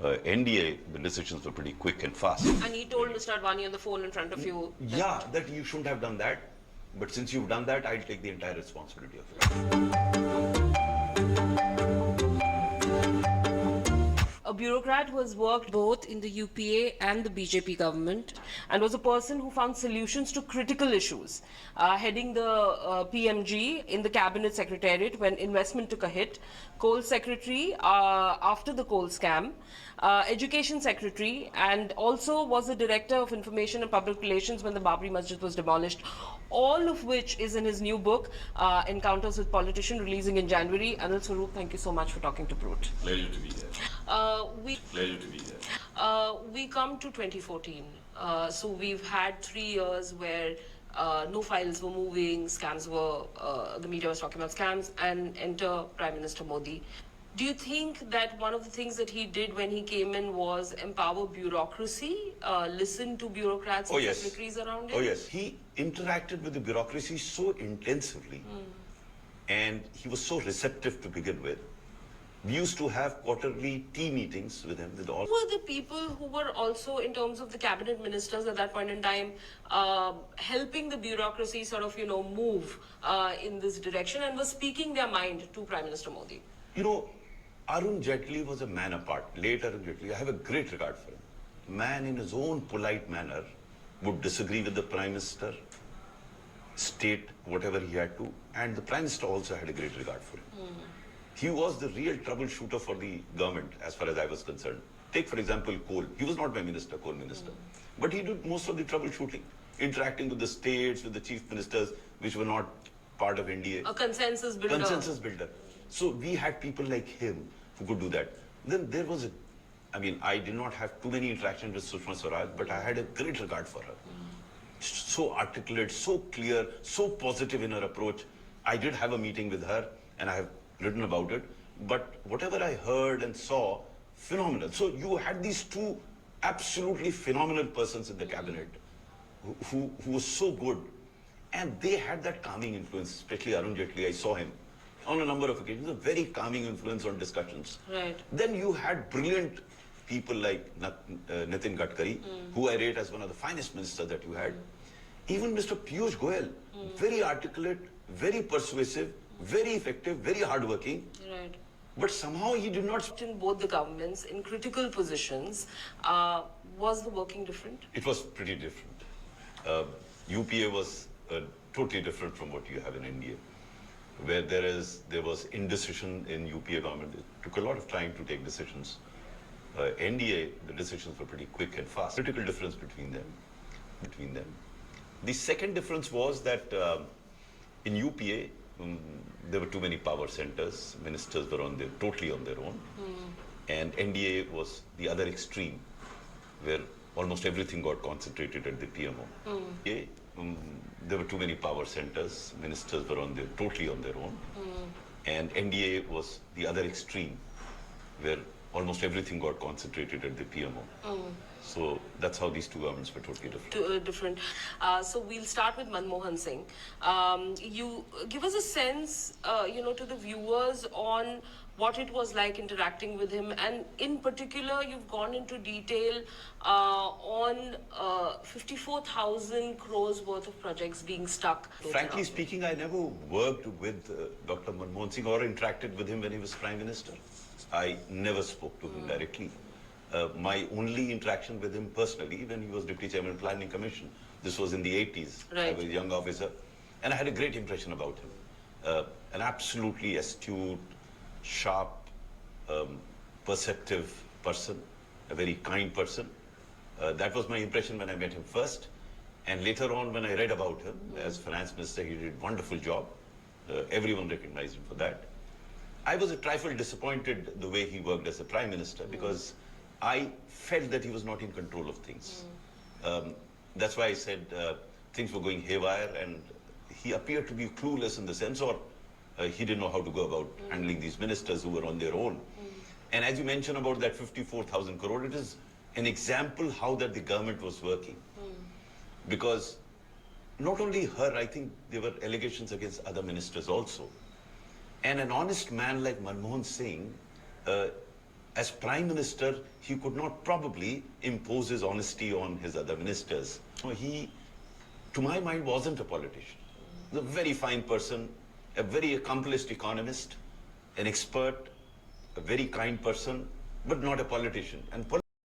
NDA, the decisions were pretty quick and fast. And he told Mr. Advani on the phone in front of you. Yeah, that you shouldn't have done that. But since you've done that, I'll take the entire responsibility of it. A bureaucrat who has worked both in the UPA and the BJP government and was a person who found solutions to critical issues, heading the PMG in the cabinet secretariat when investment took a hit, coal secretary after the coal scam, education secretary, and also was the director of information and public relations when the Babri Masjid was demolished, all of which is in his new book, Encounters with Politician, releasing in January. Anil Swaroop, thank you so much for talking to Brute. Pleasure to be there. Pleasure to be there. We come to 2014. So we've had 3 years where no files were moving, scams were, the media was talking about scams, and enter Prime Minister Modi. Do you think that one of the things that he did when he came in was empower bureaucracy, listen to bureaucrats and secretaries around him? Oh yes, he interacted with the bureaucracy so intensively and he was so receptive to begin with. We used to have quarterly tea meetings with him. With all. Who were the people who were also, in terms of the cabinet ministers at that point in time, helping the bureaucracy sort of, move in this direction and was speaking their mind to Prime Minister Modi? You know, Arun Jaitley was a man apart. Late Arun Jaitley, I have a great regard for him. Man in his own polite manner would disagree with the Prime Minister, state whatever he had to, and the Prime Minister also had a great regard for him. He was the real troubleshooter for the government as far as I was concerned. Take for example coal. He was not my minister, coal minister. But he did most of the troubleshooting, interacting with the states, with the chief ministers, which were not part of NDA. A consensus builder. Consensus builder. So we had people like him who could do that. Then there was I did not have too many interactions with Sushma Swaraj, but I had a great regard for her. So articulate, so clear, so positive in her approach. I did have a meeting with her and I have written about it, but whatever I heard and saw, phenomenal. So you had these two absolutely phenomenal persons in the cabinet who were so good, and they had that calming influence, especially Arun Jaitley. I saw him on a number of occasions, a very calming influence on discussions. Right. Then you had brilliant people like Nitin Gadkari, who I rate as one of the finest ministers that you had. Even Mr. Piyush Goyal, very articulate, very persuasive, very effective, very hardworking. Right. But somehow he did not. In both the governments, in critical positions, was the working different? It was pretty different. UPA was totally different from what you have in India, where there was indecision in UPA government. It took a lot of time to take decisions. NDA, the decisions were pretty quick and fast. Critical difference between them. The second difference was that in UPA, there were too many power centers. Ministers were totally on their own. And NDA was the other extreme, where almost everything got concentrated at the PMO. There were too many power centers. Ministers were totally on their own. And NDA was the other extreme, where almost everything got concentrated at the PMO. So that's how these two governments were totally different. So we'll start with Manmohan Singh. You give us a sense, to the viewers on what it was like interacting with him, and in particular, you've gone into detail on 54,000 crores worth of projects being stuck. Frankly speaking, I never worked with Dr. Manmohan Singh or interacted with him when he was Prime Minister. I never spoke to him directly. My only interaction with him personally, when he was Deputy Chairman of Planning Commission, this was in the 80s. Right. I was a young officer, and I had a great impression about him. An absolutely astute, sharp, perceptive person, a very kind person. That was my impression when I met him first. And later on, when I read about him as Finance Minister, he did a wonderful job. Everyone recognized him for that. I was a trifle disappointed the way he worked as a Prime Minister, because I felt that he was not in control of things. That's why I said things were going haywire, and he appeared to be clueless in the sense, or he didn't know how to go about handling these ministers who were on their own. And as you mentioned about that 54,000 crore, it is an example how that the government was working. Because not only her, I think there were allegations against other ministers also. And an honest man like Manmohan Singh as Prime Minister, he could not probably impose his honesty on his other ministers. So he, to my mind, wasn't a politician. He was a very fine person, a very accomplished economist, an expert, a very kind person, but not a politician. And